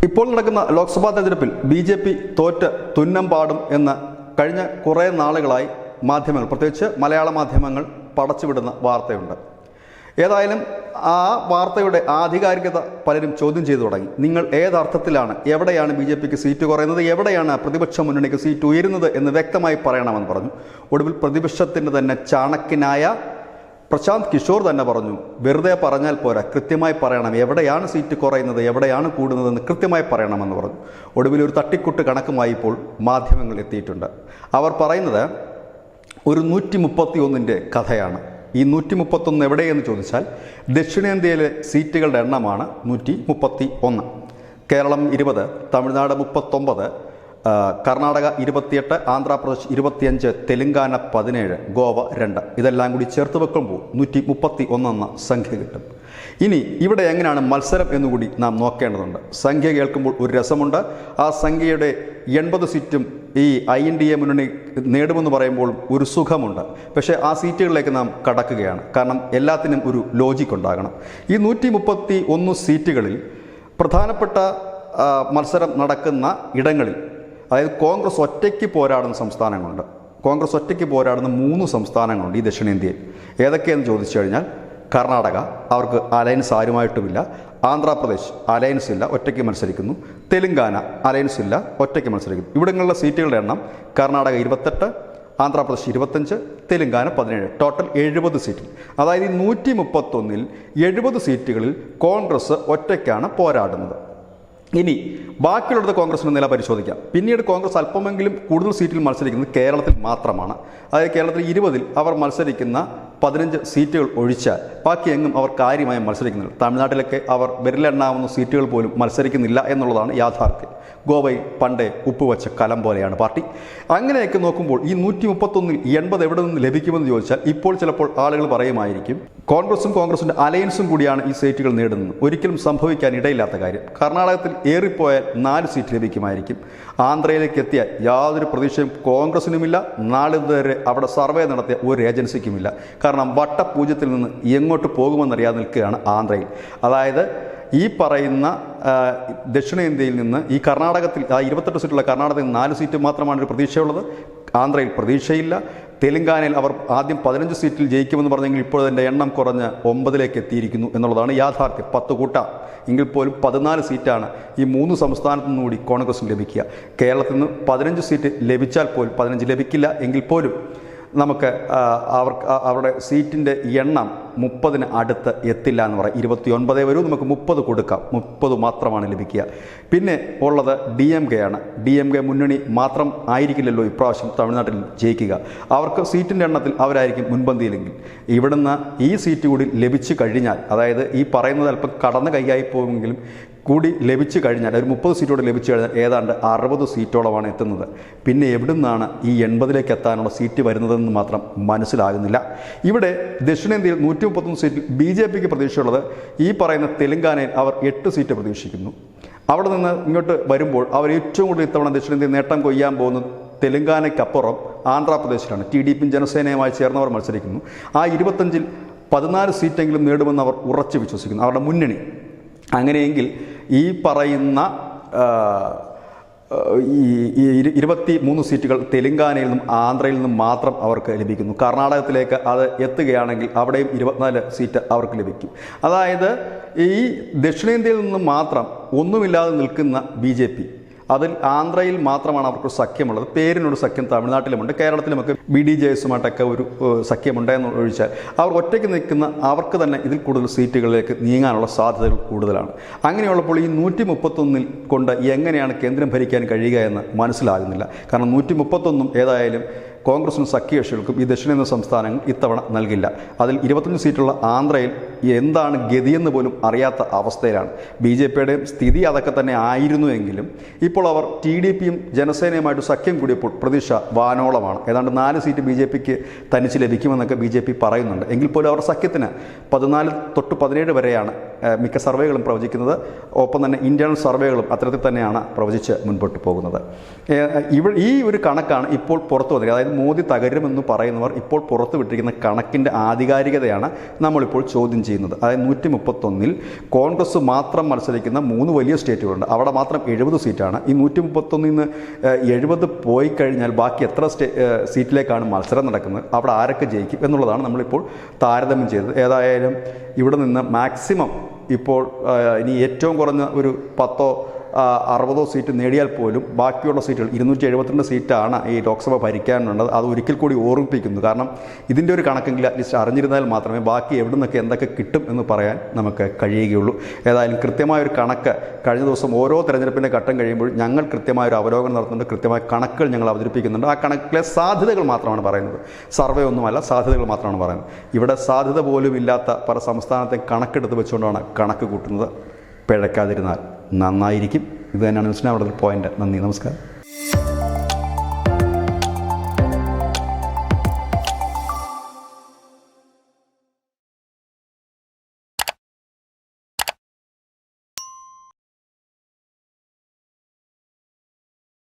ഇപ്പോൾ നടക്കുന്ന ലോക്സഭാ തെരഞ്ഞെടുപ്പിൽ BJP തോറ്റ് തുന്നം പാടും എന്ന് കഴിഞ്ഞ കുറേ നാളുകളായി മാധ്യമങ്ങൾ, പ്രത്യേകിച്ച് മലയാള മാധ്യമങ്ങൾ പടച്ചുവിടുന്ന വാർത്തയുണ്ട്. ഏതായാലും ആ വാർത്തയുടെ ആധികാരികത പലരും ചോദ്യം ചെയ്തു തുടങ്ങി. നിങ്ങൾ ഏതർത്ഥത്തിലാണ്, എവിടെയാണ് BJPക്ക് സീറ്റ് കുറയുന്നത്, എവിടെയാണ് പ്രതിപക്ഷ മുന്നണിക്ക് സീറ്റ് ഉയരുന്നത് എന്ന് വ്യക്തമായി പറയണമെന്ന് പറഞ്ഞു. ഒടുവിൽ പ്രതിപക്ഷത്തിൻ്റെ തന്നെ ചാണക്യനായ പ്രശാന്ത് കിഷോർ തന്നെ പറഞ്ഞു, വെറുതെ പറഞ്ഞാൽ പോരാ, കൃത്യമായി പറയണം, എവിടെയാണ് സീറ്റ് കുറയുന്നത്, എവിടെയാണ് കൂടുന്നതെന്ന് കൃത്യമായി പറയണമെന്ന് പറഞ്ഞു. ഒടുവിൽ ഒരു തട്ടിക്കൂട്ട് കണക്കുമായി ഇപ്പോൾ മാധ്യമങ്ങൾ എത്തിയിട്ടുണ്ട്. അവർ പറയുന്നത് ഒരു 131 കഥയാണ്. ഈ 131 എവിടെയെന്ന് ചോദിച്ചാൽ ദക്ഷിണേന്ത്യയിലെ സീറ്റുകളുടെ എണ്ണമാണ് 131. കേരളം 20, തമിഴ്നാട് 39, കർണാടക 28, ആന്ധ്രാപ്രദേശ് 25, തെലുങ്കാന 17, ഗോവ 2. ഇതെല്ലാം കൂടി ചേർത്ത് വെക്കുമ്പോൾ 131 എന്ന സംഖ്യ കിട്ടും. ഇനി ഇവിടെ എങ്ങനെയാണ് മത്സരം എന്നുകൂടി നാം നോക്കേണ്ടതുണ്ട്. സംഖ്യ കേൾക്കുമ്പോൾ ഒരു രസമുണ്ട്. ആ സംഖ്യയുടെ 80 സീറ്റും ഈ INDA മുന്നണി നേടുമെന്ന് പറയുമ്പോൾ ഒരു സുഖമുണ്ട്. പക്ഷേ ആ സീറ്റുകളിലേക്ക് നാം കടക്കുകയാണ്. കാരണം എല്ലാത്തിനും ഒരു ലോജിക്ക് ഉണ്ടാകണം. ഈ 131 സീറ്റുകളിൽ പ്രധാനപ്പെട്ട മത്സരം നടക്കുന്ന ഇടങ്ങളിൽ, അതായത് കോൺഗ്രസ് ഒറ്റയ്ക്ക് പോരാടുന്ന സംസ്ഥാനങ്ങളുണ്ട്. കോൺഗ്രസ് ഒറ്റയ്ക്ക് പോരാടുന്ന 3 സംസ്ഥാനങ്ങളുണ്ട് ഈ ദക്ഷിണേന്ത്യയിൽ. ഏതൊക്കെയെന്ന് ചോദിച്ചു കഴിഞ്ഞാൽ കർണാടക, അവർക്ക് അലയൻസ് ആരുമായിട്ടുമില്ല. ആന്ധ്രാപ്രദേശ് അലയൻസ് ഇല്ല, ഒറ്റയ്ക്ക് മത്സരിക്കുന്നു. തെലുങ്കാന അലയൻസ് ഇല്ല, ഒറ്റയ്ക്ക് മത്സരിക്കുന്നു. ഇവിടങ്ങളിലെ സീറ്റുകളുടെ എണ്ണം കർണാടക 28, ആന്ധ്രാപ്രദേശ് 25, തെലുങ്കാന 17, ടോട്ടൽ 70 സീറ്റിൽ. അതായത് ഈ 131ൽ 70 സീറ്റുകളിൽ കോൺഗ്രസ് ഒറ്റയ്ക്കാണ് പോരാടുന്നത്. ഇനി ബാക്കിയുള്ളത് കോൺഗ്രസിൻ്റെ നില പരിശോധിക്കാം. പിന്നീട് കോൺഗ്രസ് അല്പമെങ്കിലും കൂടുതൽ സീറ്റിൽ മത്സരിക്കുന്നത് കേരളത്തിൽ മാത്രമാണ്. അതായത് കേരളത്തിൽ 20ൽ അവർ മത്സരിക്കുന്ന 15 സീറ്റുകൾ ഒഴിച്ചാൽ ബാക്കി എങ്ങും അവർ കാര്യമായി മത്സരിക്കുന്നില്ല. തമിഴ്നാട്ടിലൊക്കെ അവർ വിരലെണ്ണാവുന്ന സീറ്റുകൾ പോലും മത്സരിക്കുന്നില്ല എന്നുള്ളതാണ് യാഥാർത്ഥ്യം. ഗോവയിൽ പണ്ടേ ഉപ്പുവച്ച കലം പോലെയാണ് പാർട്ടി. അങ്ങനെയൊക്കെ നോക്കുമ്പോൾ ഈ 131ൽ 80 എവിടെ നിന്ന് ലഭിക്കുമെന്ന് ചോദിച്ചാൽ ഇപ്പോൾ ചിലപ്പോൾ ആളുകൾ പറയുമായിരിക്കും കോൺഗ്രസിൻ്റെ അലയൻസും കൂടിയാണ് ഈ സീറ്റുകൾ നേടുന്നത്. ഒരിക്കലും സംഭവിക്കാൻ ഇടയില്ലാത്ത കാര്യം. കർണാടകത്തിൽ ഏറിപ്പോയാൽ 4 സീറ്റ് ലഭിക്കുമായിരിക്കും. ആന്ധ്രയിലേക്ക് എത്തിയാൽ യാതൊരു പ്രതീക്ഷയും കോൺഗ്രസിനുമില്ല. നാളിതുവരെ അവിടെ സർവേ നടത്തിയ ഒരു ഏജൻസിക്കുമില്ല. കാരണം വട്ടപൂജ്യത്തിൽ നിന്ന് എങ്ങോട്ട് പോകുമെന്നറിയാതെ നിൽക്കുകയാണ് ആന്ധ്രയിൽ. അതായത് ഈ പറയുന്ന ദക്ഷിണേന്ത്യയിൽ നിന്ന് ഈ കർണാടകത്തിൽ 28 സീറ്റുള്ള കർണാടകത്തിൽ 4 സീറ്റ് മാത്രമാണ് ഒരു പ്രതീക്ഷയുള്ളത്. ആന്ധ്രയിൽ പ്രതീക്ഷയില്ല. തെലുങ്കാനയിൽ അവർ ആദ്യം 15 സീറ്റിൽ ജയിക്കുമെന്ന് പറഞ്ഞെങ്കിൽ ഇപ്പോൾ അതിൻ്റെ എണ്ണം കുറഞ്ഞ് 9ലേക്ക് എത്തിയിരിക്കുന്നു എന്നുള്ളതാണ് യാഥാർത്ഥ്യം. 10 കൂട്ടാം എങ്കിൽ പോലും 14 സീറ്റാണ് ഈ 3 സംസ്ഥാനത്തു നിന്നുകൂടി കോൺഗ്രസിന് ലഭിക്കുക. കേരളത്തിൽ നിന്ന് 15 സീറ്റ് ലഭിച്ചാൽ പോലും 15 ലഭിക്കില്ല എങ്കിൽ പോലും നമുക്ക് അവരുടെ സീറ്റിൻ്റെ എണ്ണം 30ന് അടുത്ത് എത്തില്ല എന്ന് പറയാം. 29 വരും, നമുക്ക് 30 കൊടുക്കാം. 30 മാത്രമാണ് ലഭിക്കുക. പിന്നെ ഉള്ളത് DMK ആണ്. DMK മുന്നണി മാത്രം ആയിരിക്കില്ലല്ലോ ഇപ്രാവശ്യം തമിഴ്നാട്ടിൽ ജയിക്കുക. അവർക്ക് സീറ്റിൻ്റെ എണ്ണത്തിൽ അവരായിരിക്കും മുൻപന്തിയിലെങ്കിൽ ഇവിടുന്ന് ഈ സീറ്റ് കൂടി ലഭിച്ചു കഴിഞ്ഞാൽ, അതായത് ഈ പറയുന്നത് അല്പം കടന്ന് കൈയായി പോകുമെങ്കിലും കൂടി ലഭിച്ചു കഴിഞ്ഞാൽ, ഒരു 30 സീറ്റോടെ ലഭിച്ചു കഴിഞ്ഞാൽ ഏതാണ്ട് 60 സീറ്റോളമാണ് എത്തുന്നത്. പിന്നെ എവിടുന്നാണ് ഈ 80ലേക്ക് എത്താനുള്ള സീറ്റ് വരുന്നതെന്ന് മാത്രം മനസ്സിലാകുന്നില്ല. ഇവിടെ ദക്ഷിണേന്ത്യയിൽ 131 സീറ്റിൽ BJPക്ക് പ്രതീക്ഷയുള്ളത് ഈ പറയുന്ന തെലുങ്കാനയിൽ അവർ 8 സീറ്റ് പ്രതീക്ഷിക്കുന്നു. അവിടെ നിന്ന് ഇങ്ങോട്ട് വരുമ്പോൾ അവർ ഏറ്റവും കൂടുതൽ ഇത്തവണ ദക്ഷിണേന്ത്യയിൽ നേട്ടം കൊയ്യാൻ പോകുന്നത് തെലുങ്കാനയ്ക്കപ്പുറം ആന്ധ്രാപ്രദേശിലാണ്. TDPയും ജനസേനയുമായി ചേർന്നവർ മത്സരിക്കുന്നു. ആ 25ൽ 14 സീറ്റെങ്കിലും നേടുമെന്ന് അവർ ഉറച്ചു വിശ്വസിക്കുന്നു, അവരുടെ മുന്നണി. അങ്ങനെയെങ്കിൽ ഈ പറയുന്ന 23 സീറ്റുകൾ തെലുങ്കാനയിൽ നിന്നും ആന്ധ്രയിൽ നിന്നും മാത്രം അവർക്ക് ലഭിക്കുന്നു. കർണാടകത്തിലേക്ക് അത് എത്തുകയാണെങ്കിൽ അവിടെയും 24 സീറ്റ് അവർക്ക് ലഭിക്കും. അതായത് ഈ ദക്ഷിണേന്ത്യയിൽ നിന്നും മാത്രം ഒന്നുമില്ലാതെ നിൽക്കുന്ന BJP, അതിൽ ആന്ധ്രയിൽ മാത്രമാണ് അവർക്ക് സഖ്യമുള്ളത്. പേരിനൊരു സഖ്യം തമിഴ്നാട്ടിലുമുണ്ട്, കേരളത്തിലുമൊക്കെ BDJSമായിട്ടൊക്കെ ഒരു സഖ്യമുണ്ടെന്ന് ഒഴിച്ചാൽ അവർ ഒറ്റയ്ക്ക് നിൽക്കുന്ന അവർക്ക് തന്നെ ഇതിൽ കൂടുതൽ സീറ്റുകളിലേക്ക് നീങ്ങാനുള്ള സാധ്യതകൾ കൂടുതലാണ്. അങ്ങനെയുള്ളപ്പോൾ ഈ 131ൽ കൊണ്ട് എങ്ങനെയാണ് കേന്ദ്രം ഭരിക്കാൻ കഴിയുക എന്ന് മനസ്സിലാകുന്നില്ല. കാരണം 131 ഏതായാലും കോൺഗ്രസിനും സഖ്യകക്ഷികൾക്കും ഈ ദക്ഷിണേന്ത്യൻ സംസ്ഥാനങ്ങൾ ഇത്തവണ നൽകില്ല. അതിൽ 25 സീറ്റുള്ള ആന്ധ്രയിൽ എന്താണ് ഗതിയെന്ന് പോലും അറിയാത്ത അവസ്ഥയിലാണ്. BJPയുടെയും സ്ഥിതി അതൊക്കെ തന്നെ ആയിരുന്നുവെങ്കിലും ഇപ്പോൾ അവർ TDPയും ജനസേനയുമായിട്ട് സഖ്യം കൂടിയപ്പോൾ പ്രതീക്ഷ വാനോളമാണ്. ഏതാണ്ട് 4 സീറ്റ് BJPക്ക് തനിച്ച് ലഭിക്കുമെന്നൊക്കെ BJP പറയുന്നുണ്ട്. എങ്കിൽ പോലും അവർ സഖ്യത്തിന് 14 തൊട്ട് 17 വരെയാണ് മിക്ക സർവേകളും പ്രവചിക്കുന്നത്. ഒപ്പം തന്നെ ഇന്റേണൽ സർവേകളും അത്തരത്തിൽ തന്നെയാണ് പ്രവചിച്ച് മുൻപോട്ട് പോകുന്നത്. ഈ ഒരു കണക്കാണ് ഇപ്പോൾ പുറത്തു വന്നത്. അതായത് മോദി തകരുമെന്ന് പറയുന്നവർ ഇപ്പോൾ പുറത്തുവിട്ടിരിക്കുന്ന കണക്കിൻ്റെ ആധികാരികതയാണ് നമ്മളിപ്പോൾ ചോദ്യം ചെയ്യുന്നത്. അതായത് 131 കോൺഗ്രസ് മാത്രം മത്സരിക്കുന്ന 3 വലിയ സ്റ്റേറ്റുകളുണ്ട്. അവിടെ മാത്രം 70 സീറ്റാണ്. ഈ 131 നിന്ന് 70 പോയി കഴിഞ്ഞാൽ ബാക്കി എത്ര സീറ്റിലേക്കാണ് മത്സരം നടക്കുന്നത്, അവിടെ ആരൊക്കെ ജയിക്കും എന്നുള്ളതാണ് നമ്മളിപ്പോൾ താരതമ്യം ചെയ്തത്. ഏതായാലും ഇവിടെ നിന്ന് മാക്സിമം ഇപ്പോൾ ഇനി ഏറ്റവും കുറഞ്ഞ ഒരു 10-60 സീറ്റ് നേടിയാൽ പോലും ബാക്കിയുള്ള സീറ്റുകൾ 272 സീറ്റാണ് ഈ ലോക്സഭ ഭരിക്കാനുള്ളത്. അത് ഒരിക്കൽ കൂടി ഓർമ്മിപ്പിക്കുന്നു. കാരണം ഇതിൻ്റെ ഒരു കണക്കെങ്കിലും അറ്റ്ലീസ്റ്റ് അറിഞ്ഞിരുന്നാൽ മാത്രമേ ബാക്കി എവിടെ നിന്നൊക്കെ എന്തൊക്കെ കിട്ടും എന്ന് പറയാൻ നമുക്ക് കഴിയുകയുള്ളൂ. ഏതായാലും കൃത്യമായൊരു കണക്ക് കഴിഞ്ഞ ദിവസം ഓരോ തെരഞ്ഞെടുപ്പിൻ്റെ ഘട്ടം കഴിയുമ്പോൾ ഞങ്ങൾ കൃത്യമായൊരു അവലോകനം നടത്തുന്നുണ്ട്, കൃത്യമായ കണക്കുകൾ ഞങ്ങൾ അവതരിപ്പിക്കുന്നുണ്ട്. ആ കണക്കിലെ സാധ്യതകൾ മാത്രമാണ് പറയുന്നത്, സർവേ ഒന്നുമല്ല, സാധ്യതകൾ മാത്രമാണ് പറയുന്നത്. ഇവിടെ സാധ്യത പോലും ഇല്ലാത്ത പല സംസ്ഥാനത്തെ കണക്കെടുത്ത് വെച്ചുകൊണ്ടാണ് കണക്ക് കൂട്ടുന്നത്. പിഴയ്ക്കാതിരുന്നാൽ നന്നായിരിക്കും. ഇത് തന്നെയാണ് ന്യൂസ് നൗ പോയിന്റ്. നന്ദി, നമസ്കാരം.